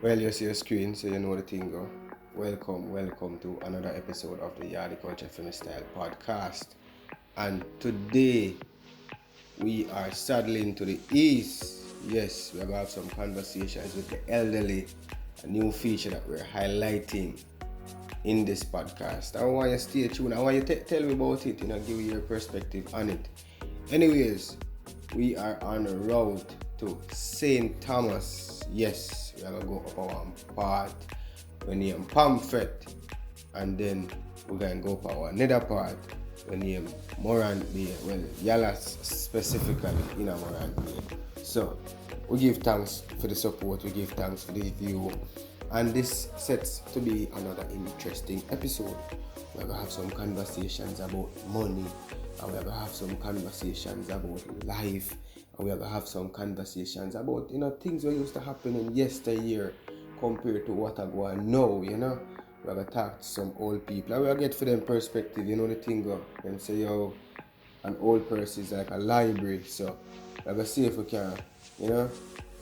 Well, you see your screen, so you know the thing go. Welcome to another episode of the Yaadi Culture Fimi Style podcast. And today we are saddling to the east. Yes, we're gonna have some conversations with the elderly, a new feature that we're highlighting in this podcast. I want you to stay tuned. I want you to tell me about it, give you your perspective on it. Anyways, we are on the road to St. Thomas. Yes, we are gonna go up our part. We name Pamphlet, and then we're gonna go up our another part. We name Morant Bay. Well, Yalas specifically in a Morant Bay. So we give thanks for the support. We give thanks for the view. And this sets to be another interesting episode. We're going to have some conversations about money, and we're going to have some conversations about life, and we're going to have some conversations about, things that used to happen in yesteryear compared to what I go on now, We're going to talk to some old people, and we're going to get for them perspective, the thing go, and say, an old person is like a library, so we're going to see if we can,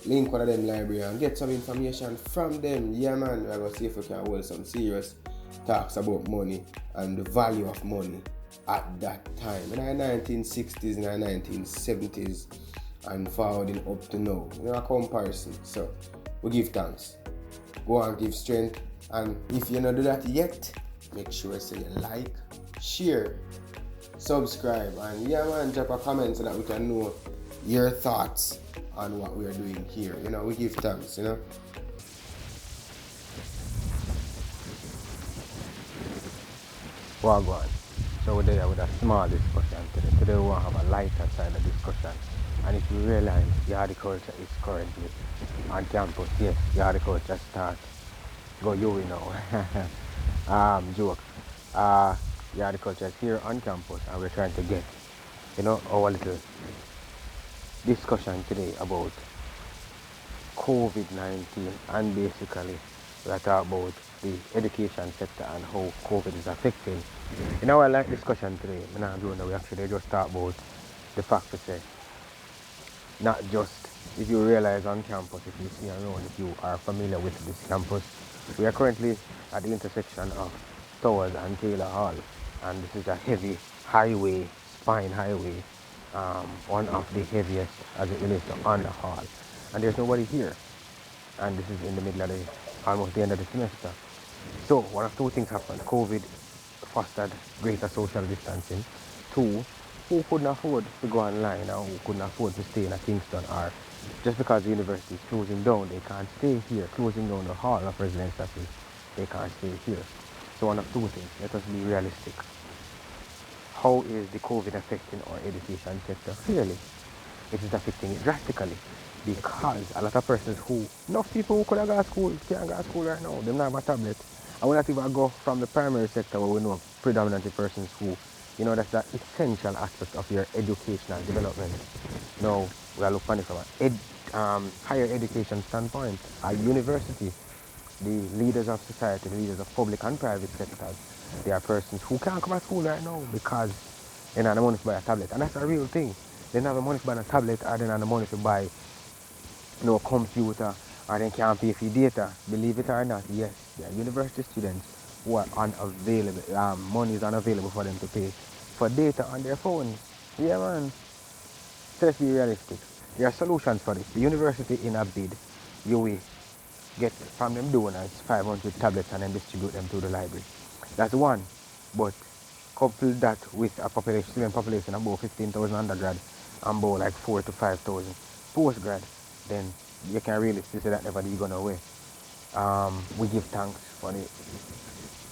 link one of them library and get some information from them. Yeah, man, we're going to see if we can hold some serious talks about money and the value of money at that time in the 1960s and the 1970s and forwarding up to now, a comparison. So we give thanks, go and give strength, and if you don't do that yet, make sure you like, share, subscribe, and man, drop a comment so that we can know your thoughts on what we are doing here. We give thanks, Well, go on. So we're there with a small discussion today. Today we want to have a lighter side of discussion. And if you realize Yaadi culture is currently on campus, yes, Yaadi culture starts. Go you know. Joke. Yaadi culture is here on campus and we're trying to get, our little discussion today about COVID-19, and basically we're talking about the education sector and how COVID is affecting. In our light discussion today, we actually just talk about the fact to say, not just if you realize on campus, if you see around, if you are familiar with this campus, we are currently at the intersection of Towers and Taylor Hall, and this is a heavy highway, spine highway, one of the heaviest as it relates to on the hall, and there's nobody here, and this is in the middle of almost the end of the semester. So one of two things happened. COVID fostered greater social distancing. Two, who couldn't afford to go online or who couldn't afford to stay in a Kingston, or just because the university is closing down, they can't stay here, closing down the hall of residence classes, they can't stay here. So one of two things, let us be realistic. How is the COVID affecting our education sector? Clearly, it is affecting it drastically, because a lot of persons enough people who could have gone to school, can't go to school right now, they don't have a tablet. I will not even go from the primary sector where we know predominantly persons who, that's the essential aspect of your educational development. Now, we are looking from an higher education standpoint. At university, the leaders of society, the leaders of public and private sectors, they are persons who can't come to school right now because they don't have the money to buy a tablet. And that's a real thing. They don't have the money to buy a tablet, or they don't have the money to buy computer, or they can't pay for data. Believe it or not, yes, there are university students who are unavailable, money is unavailable for them to pay for data on their phones. Yeah, man. So let's be realistic. There are solutions for this. The university in a bid, you will get from them donors 500 tablets and then distribute them to the library. That's one. But couple that with a student population of about 15,000 undergrad and about like 4,000 to 5,000 postgrad, then you can really see that never is going away. We give thanks for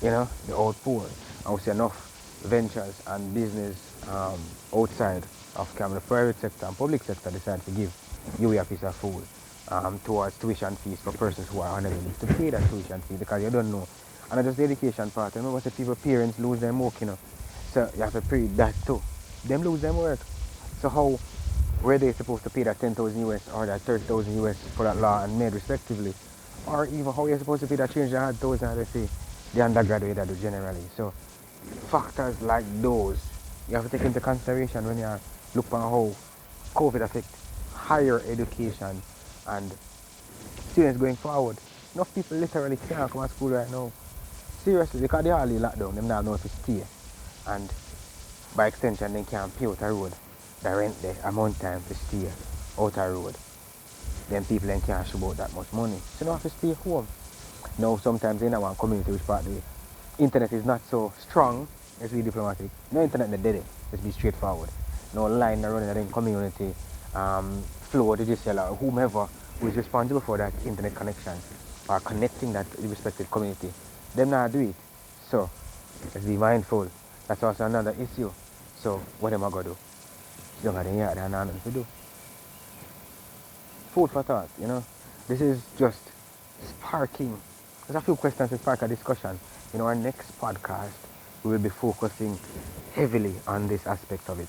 the outpour. And we see enough ventures and business outside of the private sector and public sector decide to give you a piece of food towards tuition fees for persons who are unable to pay that tuition fee, because you don't know. And just the education part, remember the people, parents lose their work, so you have to pay that too. Them lose their work. So how were they supposed to pay that 10,000 US or that 30,000 US for that law and made respectively? Or even how you're supposed to pay that change that 100,000, let's say, the undergraduate that do generally. So factors like those you have to take into consideration when you look at how COVID affects higher education and students going forward. Enough people literally can't come to school right now. Seriously, because they all locked down, them not know if to stay. And by extension, they can't pay out a road. The rent the amount of time to stay out a road. Then people then can't show about that much money. So they have to stay home. Now sometimes in one community which part the internet is not so strong, let's be diplomatic. No internet is dead. Let's be straightforward. No line running in community, flow, digital, or whomever who is responsible for that internet connection or connecting that respective community. Them not do it. So let's be mindful. That's also another issue. So what am I gonna do? Don't have any other nothing to do. Food for thought, you know. This is just sparking. There's a few questions to spark a discussion. In our next podcast, we will be focusing heavily on this aspect of it.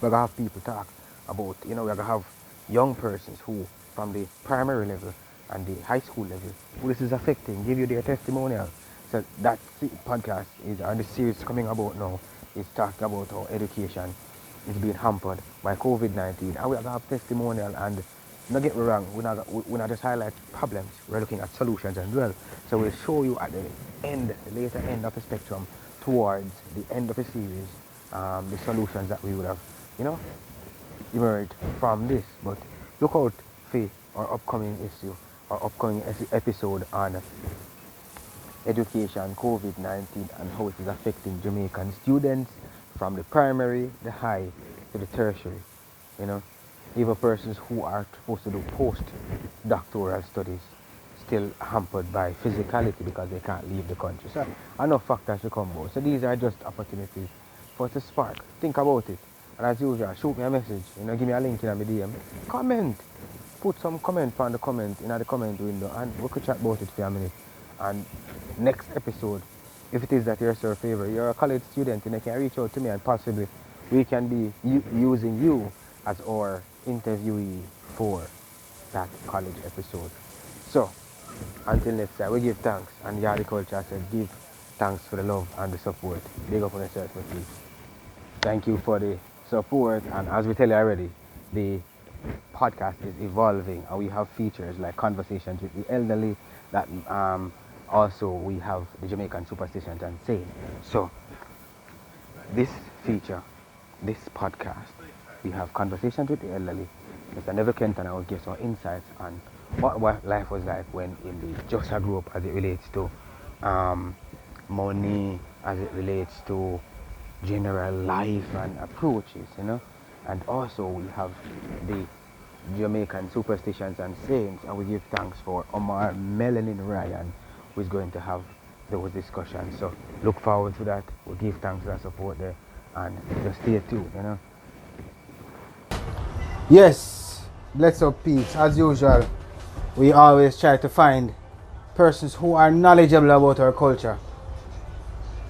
We're going to have people talk about, you know, we're going to have young persons who, from the primary level and the high school level, who this is affecting, give you their testimonial. So that podcast is, or the series coming about now, is talking about how education is being hampered by COVID-19. And we're going to have testimonial, and don't get me wrong, we're not just highlight problems, we're looking at solutions as well. So we'll show you at the end, the later end of the spectrum, towards the end of the series, the solutions that we would have, you know, emerged from this. But look out for our upcoming issue, our upcoming episode on education, COVID-19, and how it is affecting Jamaican students from the primary, the high, to the tertiary, you know. Even persons who are supposed to do post-doctoral studies still hampered by physicality because they can't leave the country. So enough factors to come about. So these are just opportunities for us to spark. Think about it. And as usual, shoot me a message. You know, give me a link in my DM. Comment. Put some comment on the comment in the comment window, and we could chat about it for a minute. And next episode, if it is that you're a favor, you're a college student and you can reach out to me, and possibly we can be using you as our interviewee for that college episode. So until next time, we give thanks, and Yaadi Culture said give thanks for the love and the support. Big up on yourself, please. Thank you for the support, and as we tell you already, the podcast is evolving, and we have features like conversations with the elderly, that also we have the Jamaican Superstitions and Sayings. So this feature, this podcast, we have conversations with the elderly. Mr Neville Kenton will give some insights on what life was like when in the Joshua group, as it relates to money, as it relates to general life and approaches, you know. And also we have the Jamaican Superstitions and Sayings, and we give thanks for Omar, Melenin, Ryan, who is going to have those discussions. So look forward to that. We'll give thanks for that support there, and just stay tuned, you know. Yes, bless up peace. As usual, we always try to find persons who are knowledgeable about our culture,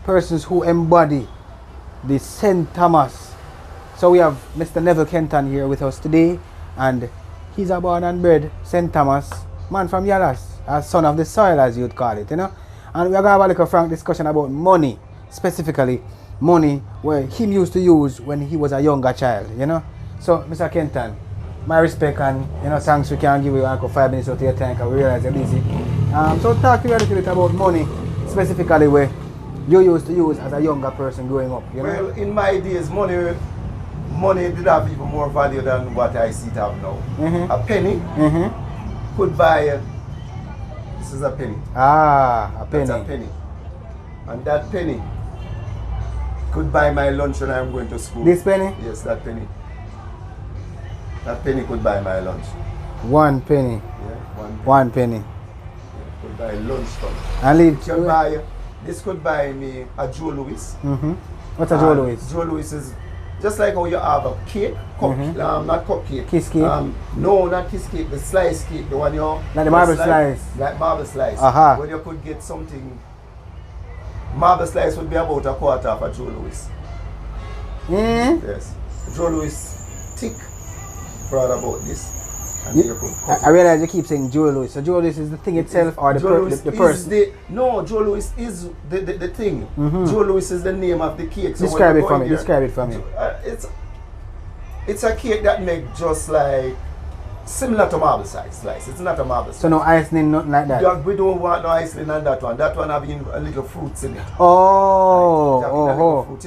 persons who embody the St. Thomas. So we have Mr. Neville Kenton here with us today, and he's a born and bred St. Thomas man from Yalas, a son of the soil, as you'd call it, you know. And we're going to have a little frank discussion about money, specifically money where he used to use when he was a younger child, you know. So, Mr. Kenton, my respect, and you know, thanks, we can give you 5 minutes of your time because we realize you're busy. So talk to me a little bit about money, specifically where you used to use as a younger person growing up, you know? Well, in my days, money did have even more value than what I see it have now. Mm-hmm. A penny could buy, this is a penny. Ah, a penny. That's a penny. And that penny could buy my lunch when I'm going to school. This penny? Yes, that penny. That penny could buy my lunch. 1 penny. Yeah, 1 penny. Yeah, could buy lunch for me. And This could buy me a Joe Louis. Mm-hmm. What's a Joe Louis? Joe Louis is just like how you have a cake, not cupcake. Kiss cake? No, not kiss cake, the slice cake, the one you... Like the marble slice? Like marble slice. Aha. When you could get something... Marble slice would be about a quarter of a Joe Louis. Mm-hmm. Yes. Joe Louis thick, proud about this. And you could cut I realize you keep saying Joe Louis. So Joe Louis is the thing itself, or the person? No, Joe Louis is the thing. Mm-hmm. Joe Louis is the name of the cake. So Describe it for me. It's a cake that makes just like Similar to marble slice. It's not a marble slice. So no icing, nothing like that? We don't want no icing on that one. That one having a little fruits in it. Oh, Fruits.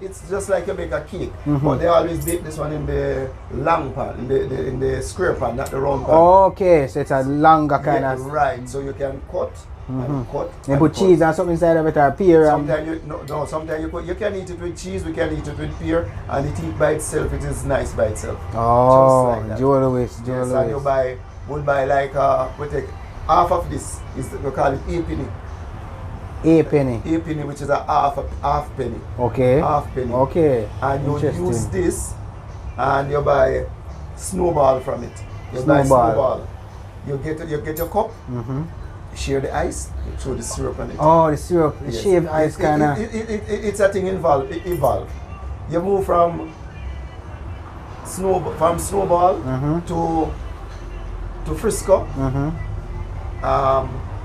It's just like you make a cake, but they always bake this one in the long pan, in the square pan, not the round pan. Okay, so it's a longer kind of. Right, so you can cut and cut. You put cheese and something inside of it, or pear. Sometimes you can eat it with cheese, we can eat it with pear, and it eat by itself. It is nice by itself. Oh, like Joe Louis. And you would buy like we take half of this. We call it a penny. A penny. A penny, which is a half penny. Okay. Half penny. Okay. And you use this, and you buy snowball from it. You buy snowball. You get your cup. Share the ice. You throw the syrup on it. Oh, the syrup, the shaved ice kind of. It's a thing evolve. You move from snowball to Frisco.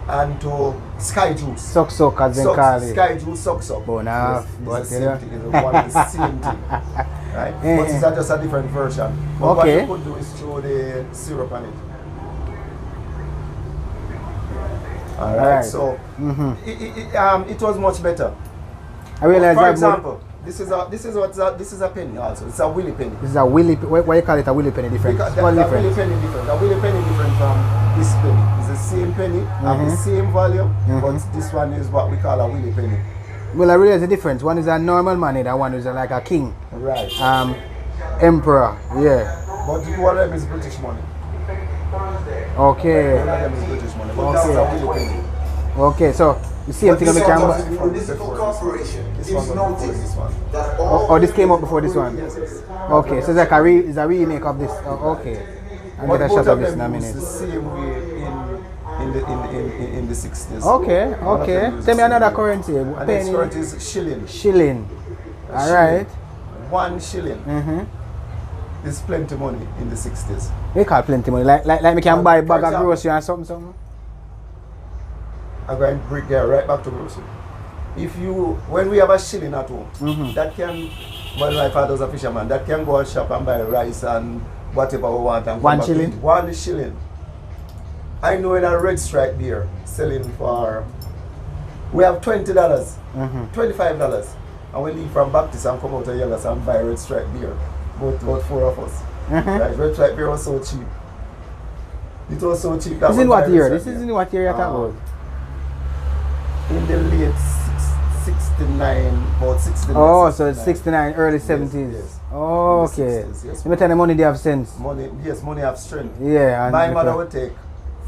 And to sky juice. Suck as they call it. Sky juice, suck. Yes, it's the same thing. Right? But it's just a different version. But what you could do is throw the syrup on it. Alright, so it was much better. I realize for example, this is a penny also. It's a willy penny. This is a willy. Why you call it a willy penny different? Because the willy penny different. The willy penny different from this penny. It's the same penny, have the same value, but this one is what we call a willy penny. Well, I realize the difference. One is a normal money, that one is like a king. Right. Emperor. Yeah. But one of them is British money. Okay. One of them is British money. But this is a willy penny. Okay, so the same thing on the camera. Municipal corporation. It is noticed that this came up before this one. Yes. Okay, so it's like a remake of this. Oh, okay. I'll get a shot of this in a minute. The same way in the 60s. Okay. Tell me another currency. And the currency is shilling. Shilling. All right. 1 shilling. Is plenty money in the 60s. We call plenty money. Like me can buy a bag of grocery and something. I'm going to bring that right back to grocery. When we have a shilling at home, that can, when my father's a fisherman, that can go and shop and buy rice and whatever we want. And 1 shilling? 1 shilling. I know in a Red Stripe beer selling for, we have $20, $25, and we leave from Baptist and come out of Yellow and buy Red Stripe beer. About 4 of us. Right? Red Stripe beer was so cheap. It was so cheap. This is in what year? This is in what year you're talking about? In the late 69, about 69. Oh, so it's 69, early 70s. Yes. Oh, okay. 60s, yes. You tell the money they have sense. Money have strength. Yeah. And my mother would take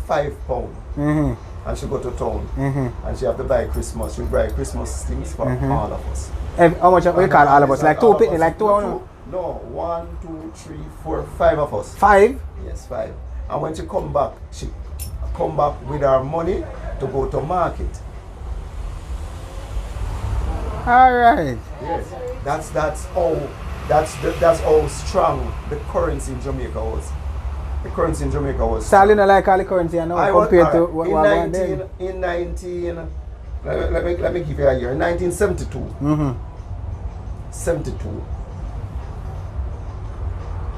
£5 and she go to town and she have to buy Christmas. She buy Christmas things for all of us. How much we call all of us? Like 2 penny, like 2 No, 1, 2, 3, 4, 5 of us. 5? Yes, 5. And when she come back with her money to go to market. All right. Yes, that's how strong the currency in Jamaica was. The currency in Jamaica was. So you know, like all the currency, you know, compared to what then? In 19, let me give you a year. 1972. 72.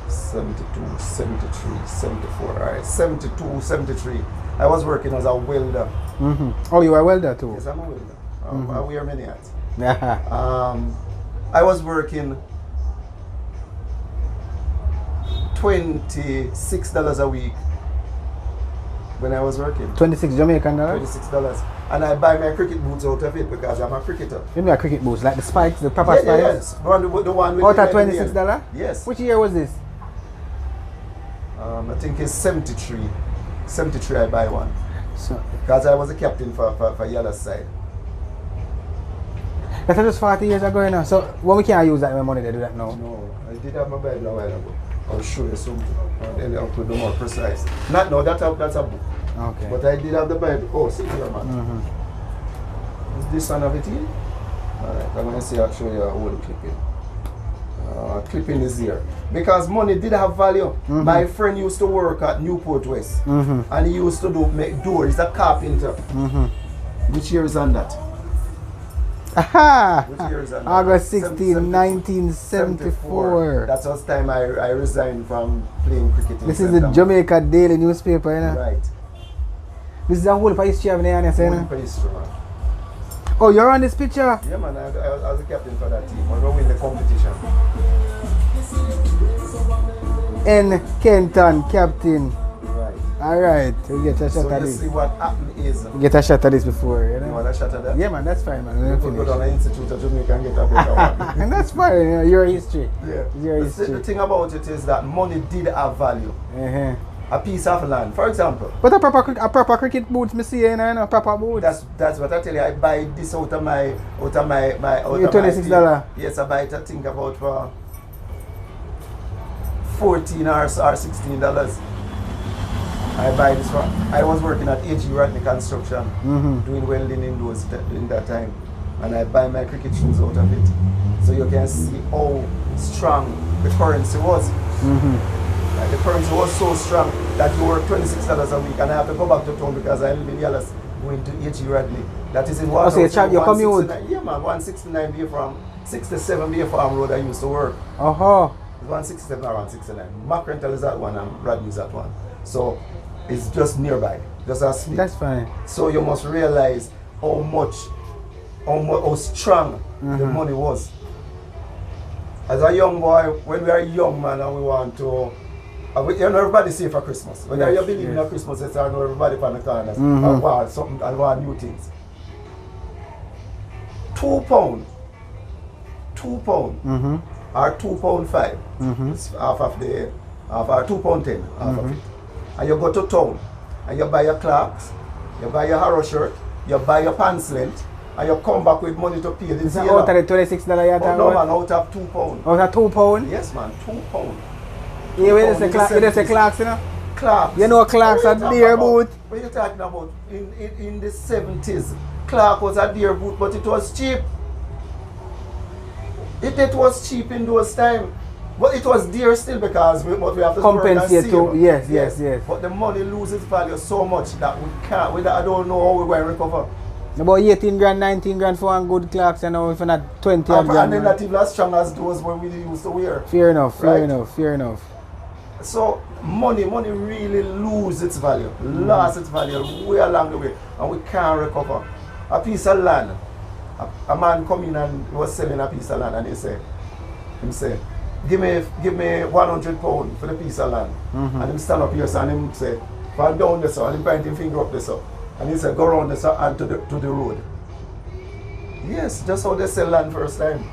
72, 73, 74. All right, 72, 73. I was working as a welder. Oh, you are a welder too? Yes, I'm a welder. I wear many hats. I was working $26 a week when I was working. 26 Jamaican dollars? $26. And I buy my cricket boots out of it because I'm a cricketer. You mean a cricket boots, like the spikes, the proper spikes? Yes. The one with out of $26? Yes. Which year was this? I think it's 73. 73 I buy one. So, because I was a captain for Yellow side. That's just 40 years ago now. So when we can't use that money, they do that now? No, I did have my Bible a while ago. I'll show you something. And then I'll put the more precise. Not no, that's a book. Okay. But I did have the Bible. Oh, see here, man. Is this one of it here? Alright, I'm going to see, I'll show you a old clipping. Clipping is here. Because money did have value. My friend used to work at Newport West. And he used to make doors. He's a carpenter. Which year is on that? Aha! Which year is that? August 16, 1974. That's the time I resigned from playing cricket. This is the Jamaica Daily newspaper, you know? Right. This is a whole history of the you know? Whole history, man. Oh, you're on this picture? Yeah, man. I was the captain for that team. I don't win the competition. N. Kenton, captain. Right. Alright, we'll get a shot So at you this. see what happened is. We'll get a shot at this before, you know? You want a shot at that? Yeah, man, that's fine, man. You could go down to the Institute of Jamaica and get a better one. And that's fine, you know, your history. Yeah. Your The history. thing about it is that money did have value. Uh-huh. A piece of land, for example. But a proper cricket boots, me see, you know, proper boots. That's what I tell you. I buy this out of my You $26? Yes, I buy it. I think about for $14 or $16. I buy this one. I was working at AG Rodney Construction, doing welding in that time, and I buy my cricket shoes out of it. So you can see how strong the currency was. Like the currency was so strong that you work $26 a week, and I have to go back to town because I live in Dallas, going to AG Rodney. That is in what? So you commute? Yeah, man, 169 Bay Farm, 67 Bay Farm Road I used to work. Uh-huh. It's 167 or 169. Mac Rental is that one and Rodney is that one. So it's just nearby, just a sleep. That's fine. So you must realize how strong the money was. As a young boy, when we are young man and we want to, you know, everybody say for Christmas. When you believe in a Christmas, it's I know everybody from the corners and want something and want new things. £2, or £2.5, it's half of our £2.10, half of it. And you go to town and you buy your clocks, you buy your harrow shirt, you buy your pants length, and you come back with money to pay the Is that out of the $26 you're talking no, about? man, out of £2. Out of £2? Yes, man, £2. Yeah, where is the clocks, you know? Clarks. You know Clarks are dear boot. What are you talking about? In the 70s, Clark was a dear boot, but it was cheap. It was cheap in those times. But it was dear still because we have to compensate to, yes. But the money loses value so much that we can't, I don't know how we're going to recover. About 18 grand, 19 grand for one good clocks, and now if you're not 20 grand. And they're not even as strong as those when we used to wear. Fair enough. So money really loses its value, lost its value way along the way, and we can't recover. A piece of land, a man come in and was selling a piece of land, and he said, give me £100 for the piece of land. And him stand up here and him say, fall down this and him point him finger up this. And he said, go around this and to the road. Yes, just how they sell land first time.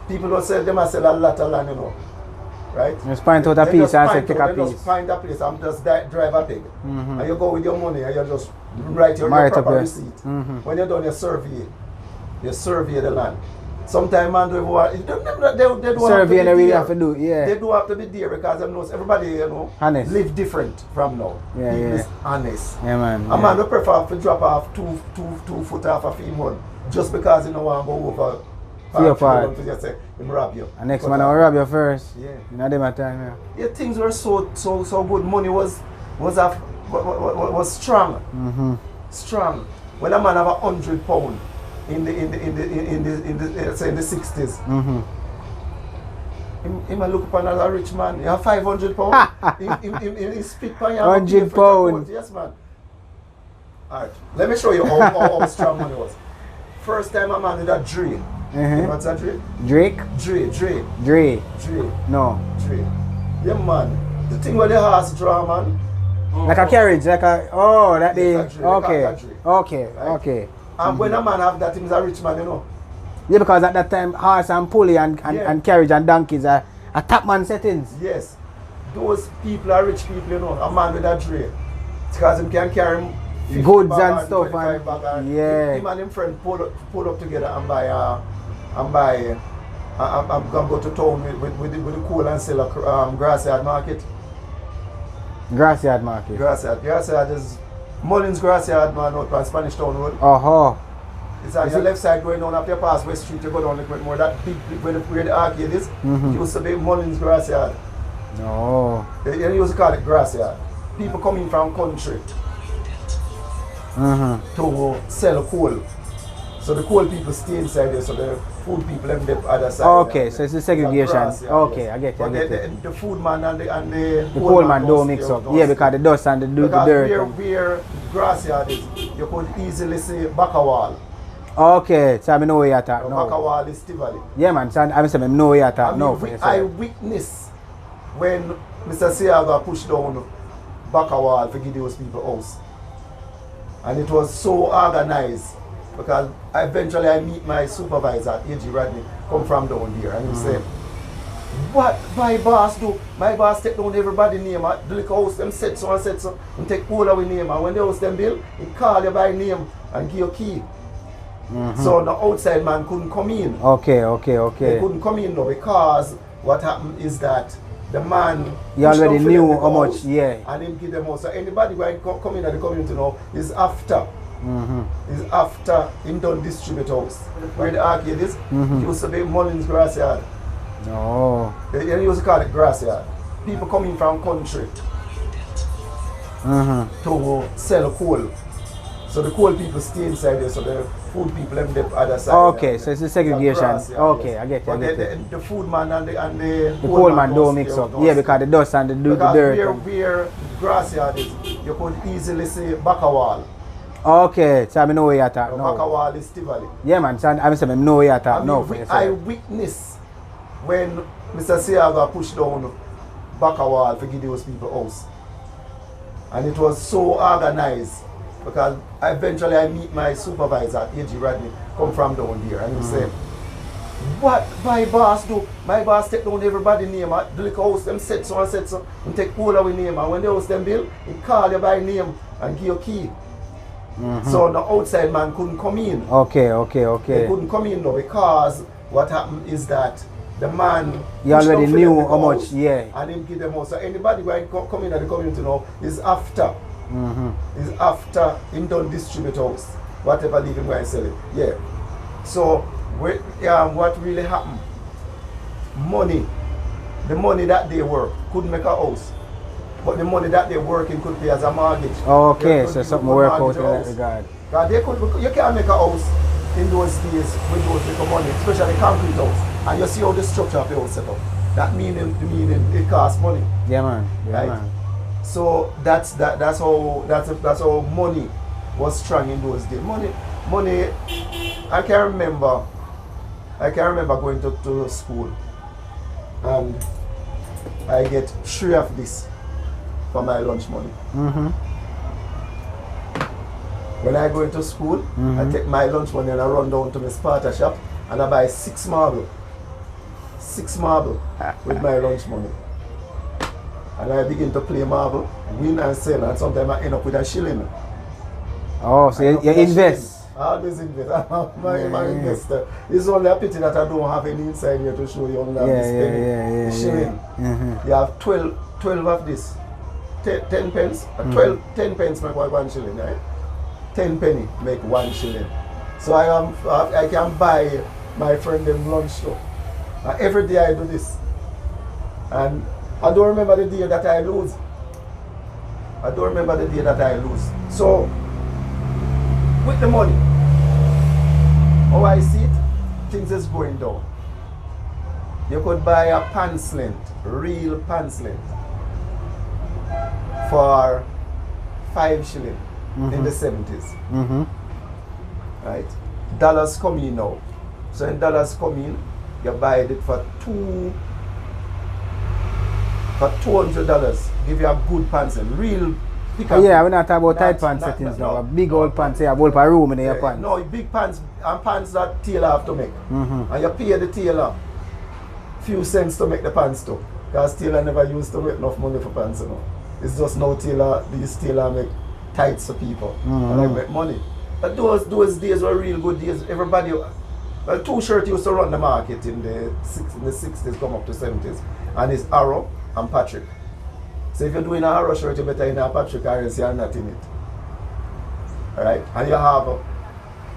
People don't sell, they must sell a lot of land, you know. Right? Just point out a piece and say take a piece. Just find a place and just drive a pig. And you go with your money and you just write your proper receipt. When you're done, you survey the land. Sometimes man don't want they don't survey have to be there. have to do, yeah. They don't have to be there because them knows everybody, you know, honest. Live different from now. People is honest. Yeah, man. A man will prefer to drop off two foot off a female just because you don't want to go over your part. To just say him rob you. And next man will rob you first. Yeah. You know them at time, yeah. Things were so good. Money was strong. Strong. When a man have £100 in the 60s, he might look upon as a rich man. You have £500. he spit on you. £100. Yes, man. Alright, let me show you how strong money was. First time a man did a Dre. What's a Dre? Drake? Dre. No. Dre. Yeah, man. The thing where the horse draw, man. Like a carriage, like a, oh, that thing. Like a Dre, Okay. And when a man have that, he's a rich man, you know. Yeah, because at that time, horse and pulley and carriage and donkeys are top man settings. Yes. Those people are rich people, you know. A man with a Dre. Because he can carry goods and stuff. And him and him friend pull up together and buy I'm gonna go to town with the coal and sell a grassy market. Grassy is Mullins Grassy man out on Spanish Town Road. It's on your left side going down after you pass West Street, you go down a bit more. That big where the arcade is, it used to be Mullins Grassy. No. They used to call it Grassy. People coming from country to sell coal. So the cold people stay inside there, so the food people them the other side. Okay, so it's the segregation. Okay, I get it. The food man and the cold man don't mix up. Yeah, because the dust and the dirt. Because where grass yard is, you could easily see back a wall. Okay, so I know where you're at now. Back a wall is Tivoli. Yeah, man, so I'm saying I know where you're at now. I witnessed when Mr. Siaga pushed down back a wall to give those people house. And it was so organized. Because eventually I meet my supervisor, A.G. Rodney, come from down there, and he said, what my boss do? My boss take down everybody name, the little house, them said so, and take all our name, and when the house them build, he call you by name and give you key. So the outside man couldn't come in. Okay. They couldn't come in though, because what happened is that the man you already knew how much, and him give them house. So anybody who come in at the community now is after. Is after him done distribute house. Where the arcade is, it used to be Mullins grass yard. Oh. They used to call it grass yard. People coming from country to sell coal. So the coal people stay inside there, so the food people them the other side. Okay, so it's the segregation. Okay, I get it. The food man and the coal man don't mix up. Yeah, because the dust and the dirt. Because where grass yard is, you could easily see back a wall. Okay, so I know where you're at now. Back a wall is Tivoli. Yeah, man, so I'm saying I know where you're at now. I witnessed when Mr. Siaga pushed down back a wall to give those people house. And it was so organized. Because eventually I meet my supervisor, A.G. Rodney, come from down there, and he said, what my boss do? My boss take down everybody name, the little house them said so, and take all our name, and when the house them build, he call you by name and give you key. So the outside man couldn't come in. Okay. They couldn't come in though, because what happened is that the man you already knew how much, and him give them house. So anybody who come in at the community now is after. Is after him done distribute house, whatever leave him go and sell it. Yeah. So what really happened? Money, the money that they work couldn't make a house, but the money that they working could pay as a mortgage. Okay, so something work out in that regard. You can't make a house in those days with those little money, especially concrete house. And you see how the structure of the house set up. That meaning it costs money. Yeah, man. Right? Man. So that's how money was strong in those days. Money. I can remember going to school, and I get 3 of this for my lunch money. When I go into school, I take my lunch money and I run down to my Sparta shop and I buy 6 marble. 6 marble with my lunch money. And I begin to play marble, win and sell, and sometimes I end up with a shilling. Oh, so you invest? I always invest. I'm an investor. It's only a pity that I don't have any inside here to show you on this shilling. You have 12 of this. 10 pence. 10 pence make 1 shilling, right? 10 penny make 1 shilling. So I can buy my friend them lunch too. Every day I do this. And I don't remember the day that I lose. So, with the money, how I see it, things is going down. You could buy a pants length, real pants length, for 5 shilling in the 70s. Right? Dollars come in now. So when dollars come in, you buy it for $200, give you a good pants and real pick up. Yeah, we're not talking about tight pants settings now. A big old pants, a whole room in your pants. No, big pants and pants that tailor have to make. And you pay the tailor few cents to make the pants too. Because tailor never used to make enough money for pants, you know. It's just now these tailor make tights for people. And I make money. But those days were real good days. Everybody, 2 shirts used to run the market in the 60s, come up to 70s. And it's Arrow and Patrick. So if you're doing a Arrow shirt, you better in a Patrick or else you're not in it. Alright? And you have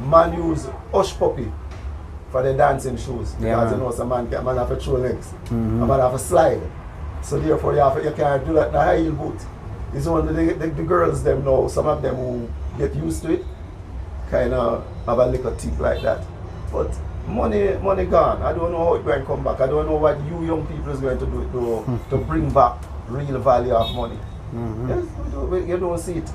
man use Hush Puppy for the dancing shoes. Because you know some man have to throw legs. A man have to slide. So therefore you can't do that in a high heel boot. It's only the girls them know, some of them who get used to it kind of have a little tip like that. But money gone. I don't know how it's going to come back. I don't know what you young people is going to do to bring back real value of money. Yes, you don't see it.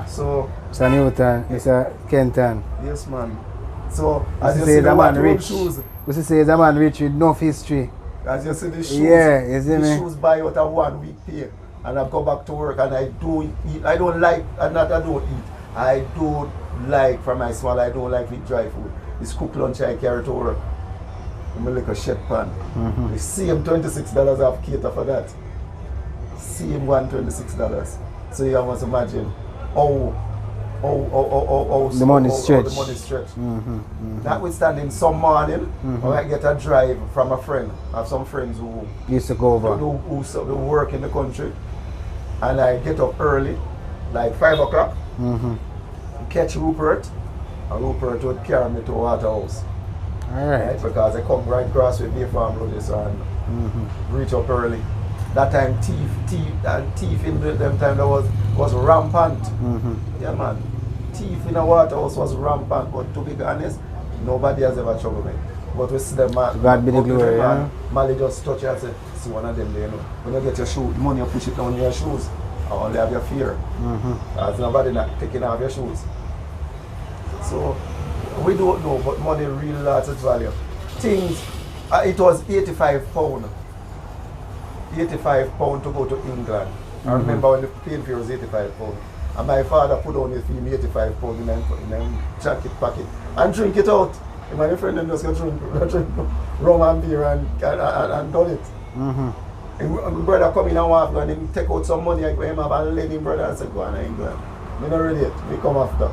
So, Mr. Newton, Mr. Kenton. yes, man. So, as you say see the man rich. shoes, We say the man rich with enough history. as you see the shoes, Yeah, you see the me? shoes buy out a 1 week pay, and I go back to work and I do eat. I don't eat. I don't like from my small. I don't like eat dry food. It's cooked lunch I carry to work. I'm like a shed pan. The same $26 I've cater for that. Same $126. So you must imagine how the money stretch. The money stretch. Notwithstanding, some morning I get a drive from a friend. I have some friends who Used to go over. who work in the country, and I get up early, like 5 o'clock, catch Rupert, and Rupert would carry me to Waterhouse. Alright. Because I come right across with Bay Farm Road and reach up early. That time thief in them time that was rampant. Yeah, man. Thief in a Waterhouse was rampant, but to be honest, nobody has ever troubled me. But we see them, man. God be the glory, yeah. Mali just touch you and say, see one of them there, you know. When you get your shoe, the money you push it down your shoes, I only have your fear. There's nobody not taking off your shoes. So, we don't know, but money really lost its value. Things, it was £85. £85 to go to England. I remember when the plane fare was £85. And my father put on his Fimi £85 in a jacket pocket and drink it out. And my friend then just go drink rum and beer and done it. And my brother come in and walk and him take out some money for him and let him brother and say, go on to England. Me not ready yet, me come after.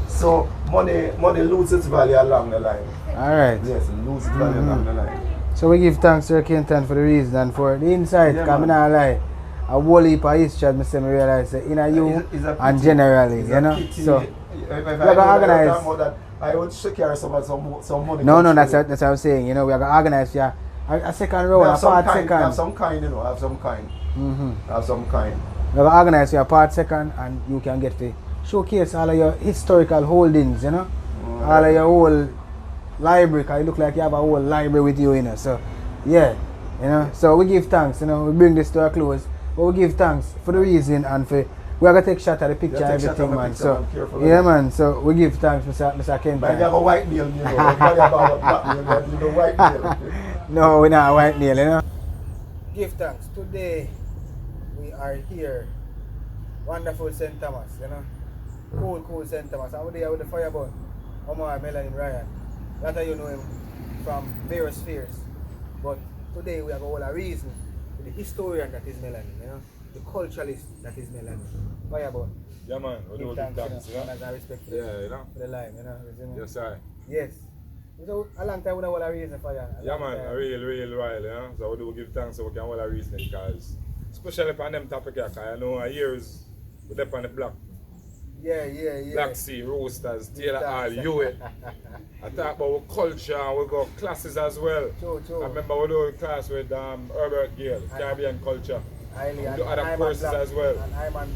So money loses its value along the line. Alright. Yes, lose its value along the line. So we give thanks to Kenton for the reason and for the insight. Yeah, Because I not lie. A whole heap of history, I realize that in you and generally, you know. So if we are gonna organize. I would carry some money. No, that's what I'm saying. You know, we are gonna organize a second round, a part second. Have some kind, you know. Have some kind. Have some kind. We are gonna organize your part second, and you can get to showcase all of your historical holdings. You know, all of your whole library. Cause it look like you have a whole library with you, you know. So yeah, you know. So we give thanks. You know, we bring this to a close. But we give thanks for the reason and for we are gonna take shot at the picture and everything, man. So yeah, man. So we give thanks, Mr. Kenton. But you have a white nail, you know. You know, white nail. No, we're not a white nail, you know. Give thanks. Today we are here. Wonderful St. Thomas, you know. Cool St. Thomas. And we're there with the fireball. Omar, Melenin, Ryan. That you know him from various spheres. But today we have all a reason. The historian that is Melenin, you know, the culturalist that is Melenin. Fireball. Yeah, man, we do thanks, thanks, you know, and I respect for for the line, you know. Yes, sir. Yes. So a long time we don't have a reason for you. Yeah, man, a real while, you know. So we do give thanks so we can hold a reason because, especially on them topic, because I know years we dip on the block. Yeah. Black Sea, Roasters, Taylor Hall, UA. I talk about culture and we go classes as well. True. I remember we do a class with Herbert Gale, Caribbean culture. We do other courses as well. And I'm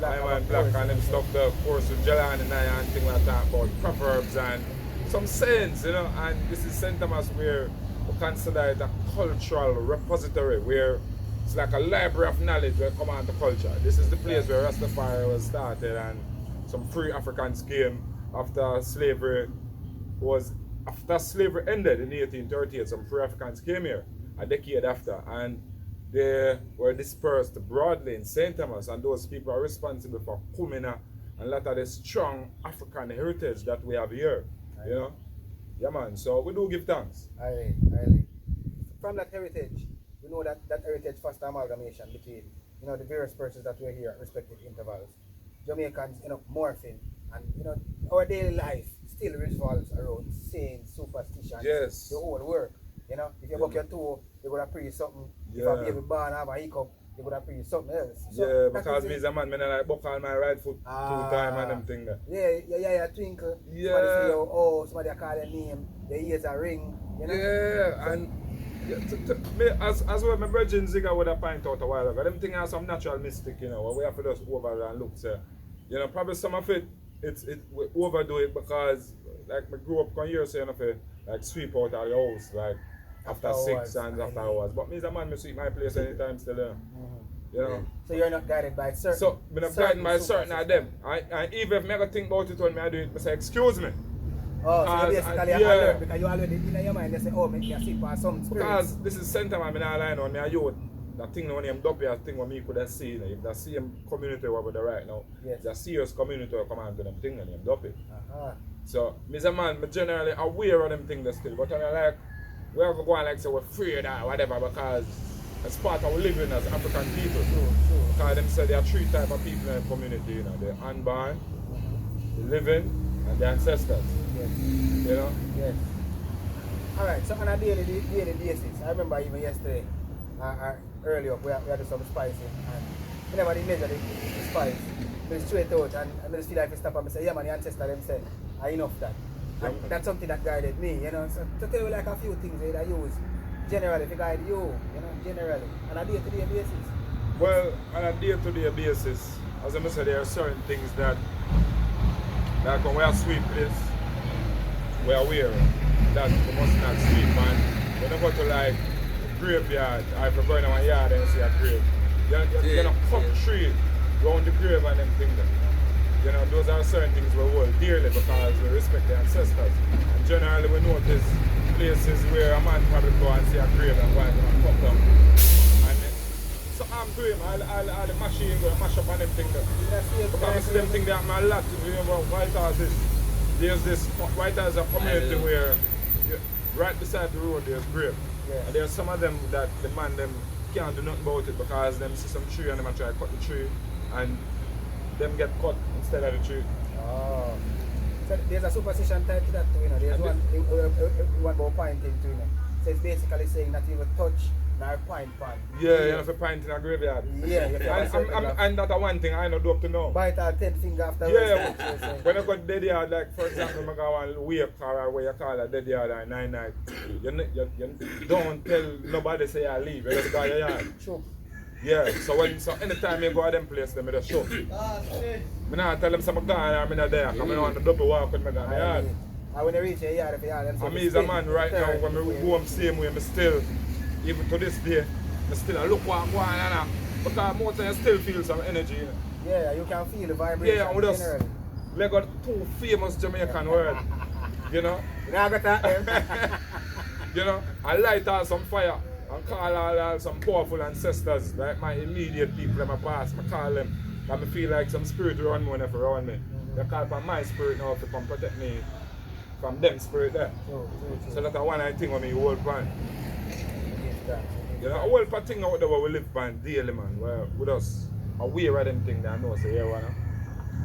Black and them stuff, the course with Jerdaine and I and things like that about proverbs and some sayings, you know. And this is St. Thomas where we consider it a cultural repository where it's like a library of knowledge when it comes on to culture. This is the place where Rastafari was started and some free Africans came after slavery ended in 1838. Some free Africans came here a decade after and they were dispersed broadly in St. Thomas, and those people are responsible for coming and a lot of the strong African heritage that we have here. You know? Yeah, man, so we do give thanks. Aye. From that heritage, we know that heritage foster amalgamation between, you know, the various persons that were here at respective intervals. Jamaicans, you know, morphing, and you know, our daily life still revolves around saying superstitions. Yes. The whole work. You know, if you buck your toe, you're gonna pray something. Yeah. If a baby born have a hiccup, you're gonna pray something else. So yeah, because me as a man, I like buck on my right foot 2 times and them thing there. Yeah, twinkle. Yeah. Somebody say, oh, somebody call your name, your ears a ring. You know? Yeah, and me, as well, my brethren Zigga would have point out a while ago. Them thing are some natural mystic, you know, where we have to just over and look, say, you know, probably some of it we overdo it because like I grew up on here saying if like sweep out of the house like after 6 and after hours. But me as a man, me sweep my place anytime still there. You know. So you're not guided by certain. So I'm not guided by certain of them. And even if I go think about it when I do it, I say excuse me. Oh, so you basically alert because you already in your mind, you say, oh, make me sleep on some spirits. Because this is center man, I not line on me a youth. That thing when I'm dumpy, I think what me could have seen. If the same community over there right now, yes. the serious community will come and do them thing and I'm dumpy. So, me as a man, I'm generally aware of them things still. But I'm like, we have to go and like say we're afraid or whatever because it's part of living as African people. Sure. Because them say there are 3 types of people in the community, you know. The unborn, the living, and the ancestors. Yes. You know? Yes. Alright, so on a daily basis, I remember even yesterday, early up, we had some spicy, and whenever they measure the spice, they straight out, and I just feel like I stop and say, yeah man, the ancestor them said, enough that. And that's something that guided me, you know. So to tell you like a few things that I use, generally to guide you, you know, generally, on a day-to-day basis. Well, on a day-to-day basis, as I said, there are certain things that, like when we are sweep place, we are aware that we must not sweep, man. When you go to like graveyard, or if you go in our yard and see a grave, you're gonna cut tree around the grave and them things. You know, those are certain things we hold dearly because we respect the ancestors. And generally we notice places where a man probably go and see a grave and go and cut down. And so I'm doing all the machine go and mash up on them things. Because I see them things that a lot to do about White House is there's this White House a community where right beside the road there's grave. Yeah. And there's some of them that the man them can't do nothing about it because them see some tree and them try to cut the tree and them get cut instead of the tree. Oh. So there's a superstition type to that too, you know. There's one about pointing too, you know. So it's basically saying that you will touch nor point. Yeah, you have to point in a graveyard. Yeah, you and that's one thing I know do up to now. bite our 10 finger after When I got dead yard, like for example, I go and wake or what you call a dead yard at 9 night. You don't tell nobody say I leave, you just go to your yard. Sure. Yeah, so anytime you go to them place, them just show. I not tell them I'm gone or I'm not there, because I don't want to double walk with my yard. And when you reach your yard, and me as a man right now, when I go home same way, I still, even to this day, I still look what I'm going on. Because most of you still feel some energy. You know? Yeah, you can feel the vibration. Yeah, and we just got 2 famous Jamaican words. You know? You know, I got that. You know, I light on some fire and call all some powerful ancestors, like my immediate people in my past, I call them. And I feel like some spirit around me whenever around me. They call for my spirit now to come protect me from them spirit there. So that's one I think when me hold pan. You know, I hold pan thing out there where we live pan daily, man, where we just aware of them things that I know, so here one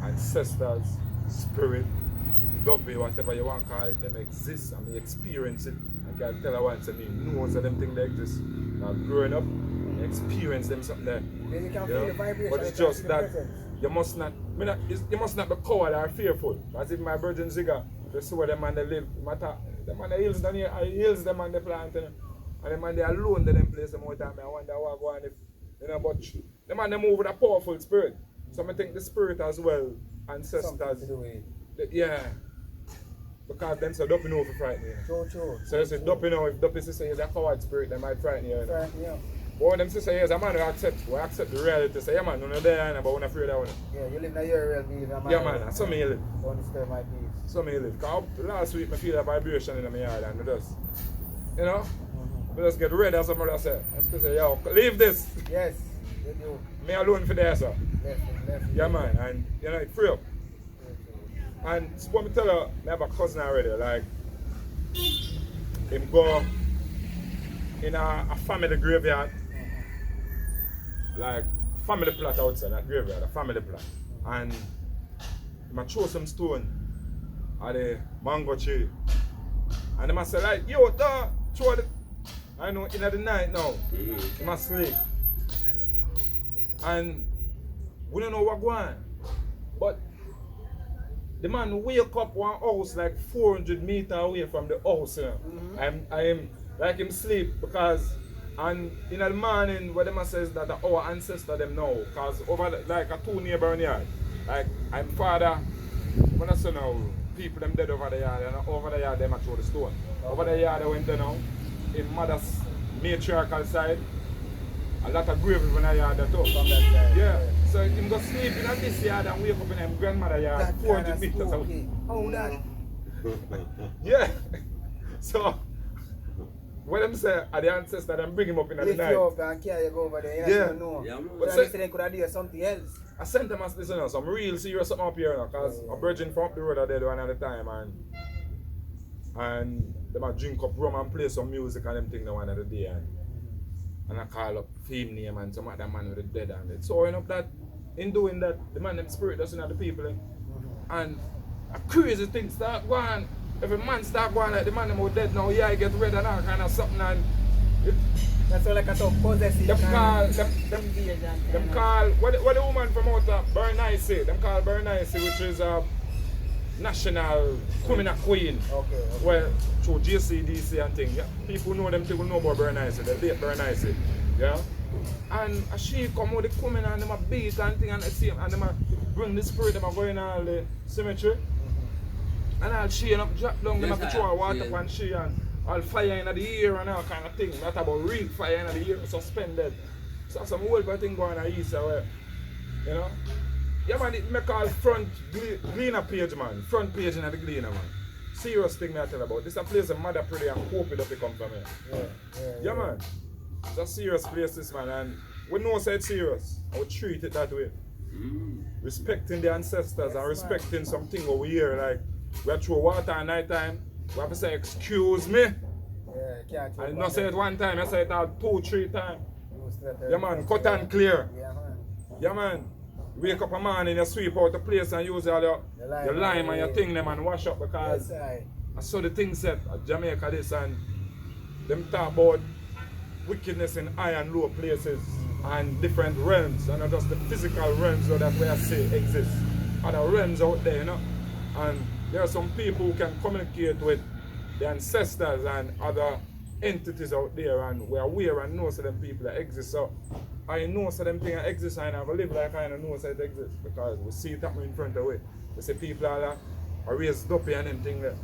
ancestors, spirit, dopey, whatever you want to call it, them exist and me experience it. I can tell her once and me knows that them things they exist. Now growing up, I experience them something there. Then you can feel the vibration. But it's just that you must not be coward or fearful. As if my virgin Zigga, they see where them man they live, the man they hills down here, I hills them man they plant, and the man they alone they them place them all the time. I wonder what go on if, you know, but the man they move with a powerful spirit. So I think the spirit as well, ancestors. Yeah. Because them say Duppy know if you frighten you. True. So you say Duppy know, if Duppy say he's a coward spirit, they might frighten you. Yeah. But when them say he's a man who accept the reality, say yeah man, you're not there, but we're not afraid of it. Yeah, you live in your real, me live in my yeah man, so me live. Don't disturb my peace. So me live. Because last week I feel a vibration in my yard and I just, you know, I just get red as somebody said. And say, yo, leave this. Yes, you do. Me alone for there, sir. Left. Yeah man, and you know, it free up. And so me tell her, I have a cousin already, like, him go in a family graveyard, like family plot outside that graveyard, a family plot. And I throw some stone at the mango tree. And I say like, yo, throw it. I know in the night now, he must sleep. And we don't know what going on. But the man wake up one house like 400 meters away from the house. You know? I am like him sleep because and in the morning what them says that our ancestor them know because over like a 2 neighbor yard. Like I'm father when I say now, people them dead over the yard, and over the yard, them a throw the stone. Over the yard, they went there now, in mother's matriarchal side, a lot of grave in the yard that too. From that side. Yeah, so him go sleep in this yard and wake up in his grandmother yard, That 400 meters out. Oh, that. Yeah. So, when them say, are the ancestor, them bring him up in the Lift night. you up and carry you go over there. You Yeah. don't know. Yeah, man. But Say- I say they could have done something else. I sent them as listeners, some real serious something up here now, because a virgin from up the road are dead one at a time, and them a drink up rum and play some music and them thing the one at the day, and I call up Fimi name and some other man with the dead, and it's showing up that in doing that, the man them spirit doesn't have the people, and a crazy thing start going. Every man start going like the man them who dead now, yeah, he get red and all kind of something, and it, That's all like a some possessive. them call invasion. them call what the woman from out of Bernice say, them call Bernice, which is a national criminal queen. Okay. Well, through JCDC and things, yeah. People know them, people know about Bernice, they date Bernice, yeah. And she come with the coming and them a beat and thing and the same, and them a bring the spirit, them a go in all the cemetery. And all she end up drop down, them have to throw water up and she and all fire in the air and all kind of thing. That about real fire in the air, suspended. So some whole thing going on east away. You know? Yeah man, it make all front Gleaner page man. Front page in the Gleaner man. Serious thing me I tell about. This a place a mother pretty and hope it up come from here. Yeah man. It's a serious place this man, and we know say it's serious. I would treat it that way. Respecting the ancestors and respecting something over here, like we throw water at night time, we have to say excuse me. Yeah, can't. And not say it one time, I say it all 2-3 times. Yeah man, cut and clear. Yeah man. Yeah man. Wake up a morning, you sweep out the place and use all your lime and your thing them and wash up, because Yes, I saw the thing set at Jamaica this, and them talk about wickedness in high and low places and different realms, and not just the physical realms that we are say exist. Other realms out there, you know. And there are some people who can communicate with the ancestors and other entities out there, and we are aware and know so them people that exist. So I know so them things that exist, and I have to live like I know so it exists, because we see it happening in front of us. We see people are raised up and them thing there.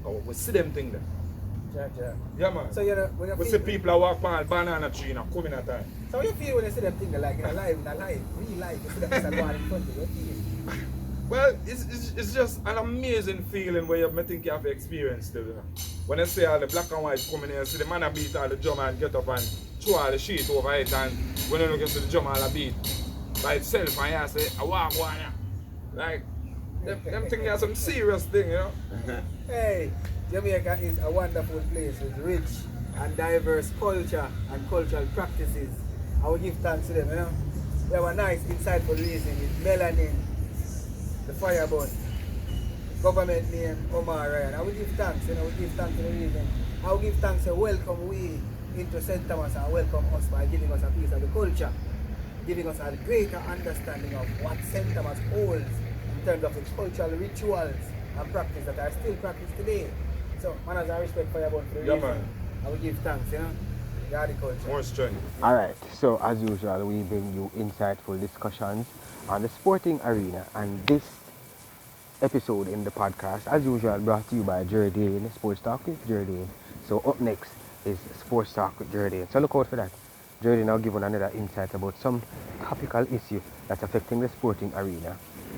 Oh, we see them thing there. Yeah man. So you know, when you We feel, see people that walk by a banana tree and come in at time. So you feel when you see them thing like in a life, real life, you see them just going in front of you. What do you feel? Well, it's just an amazing feeling where you think you have experience still, you know. When I see all the black and white coming here, see the man a beat all the drum and get up and throw all the sheet over it, and when you look at the drum all a beat by itself, and you say, I walk one here. Like, them think there's some serious thing, you know. Hey, Jamaica is a wonderful place with rich and diverse culture and cultural practices. I will give thanks to them, you know. We have a nice, insightful reason with Melenin, the fireball, government name Omar Ryan. I will give thanks, you know, we give thanks to the reason. I will give thanks and welcome we into St. Thomas and welcome us by giving us a piece of the culture, giving us a greater understanding of what St. Thomas holds in terms of its cultural rituals and practice that are still practiced today. So, manners and respect for your bond for the Yeah, reason. man. I will give thanks, you know. Yaadi culture. More strength. Alright, so as usual, we bring you insightful discussions on the sporting arena, and this episode in the podcast, as usual, brought to you by Jerdaine, Sports Talk with Jerdaine. So up next is Sports Talk with Jerdaine. So look out for that. Jerdaine will give another insight about some topical issue that's affecting the sporting arena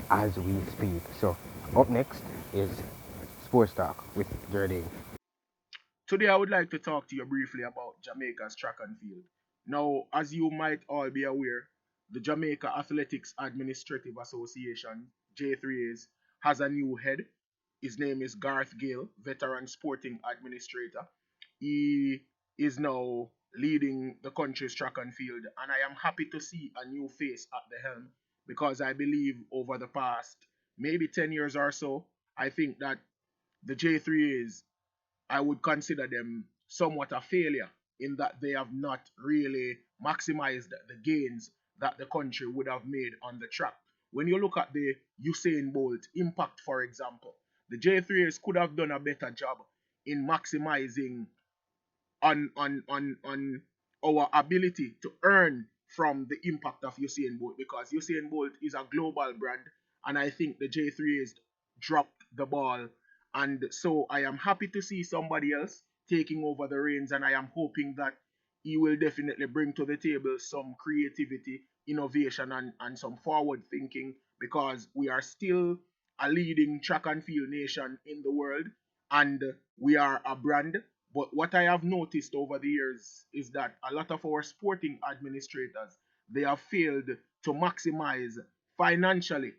as we speak. So up next is Sports Talk with Jerdaine. Today I would like to talk to you briefly about Jamaica's track and field. Now, as you might all be aware, the Jamaica Athletics Administrative Association, J3As, has a new head. His name is Garth Gale, veteran sporting administrator. He is now leading the country's track and field, and I am happy to see a new face at the helm, because I believe over the past maybe 10 years or so, I think that the J3As, I would consider them somewhat a failure in that they have not really maximized the gains that the country would have made on the track. When you look at the Usain Bolt impact, for example, the J3s could have done a better job in maximizing on our ability to earn from the impact of Usain Bolt, because Usain Bolt is a global brand and I think the J3s dropped the ball. And so I am happy to see somebody else taking over the reins, and I am hoping that he will definitely bring to the table some creativity, innovation, and some forward thinking, because we are still a leading track and field nation in the world, and we are a brand. But what I have noticed over the years is that a lot of our sporting administrators, they have failed to maximize financially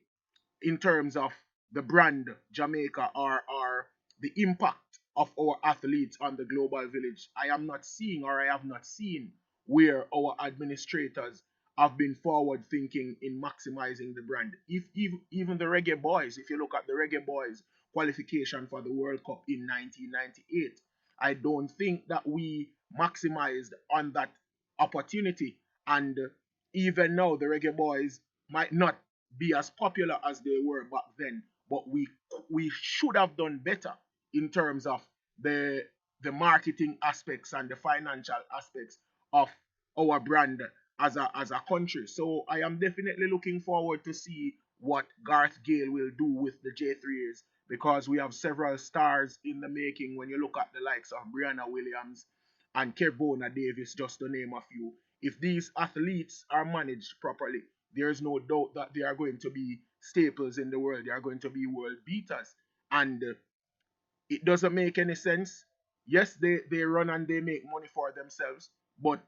in terms of the brand Jamaica, or the impact of our athletes on the global village. I am not seeing, or I have not seen, where our administrators have been forward thinking in maximizing the brand. If even the Reggae Boys, if you look at the Reggae Boys qualification for the World Cup in 1998, I don't think that we maximized on that opportunity. And even now, the Reggae Boys might not be as popular as they were back then, but we should have done better in terms of the marketing aspects and the financial aspects of our brand as a country. So I am definitely looking forward to see what Garth Gale will do with the J3s, because we have several stars in the making. When you look at the likes of Brianna Williams and Kevona Davis, just to name a few, if these athletes are managed properly, there is no doubt that they are going to be staples in the world. They are going to be world beaters. And it doesn't make any sense. Yes, they run and they make money for themselves, but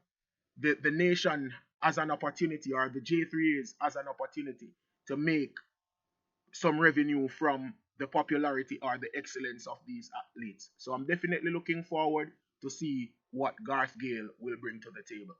the nation as an opportunity, or the J3s as an opportunity to make some revenue from the popularity or the excellence of these athletes. So I'm definitely looking forward to see what Garth Gale will bring to the table.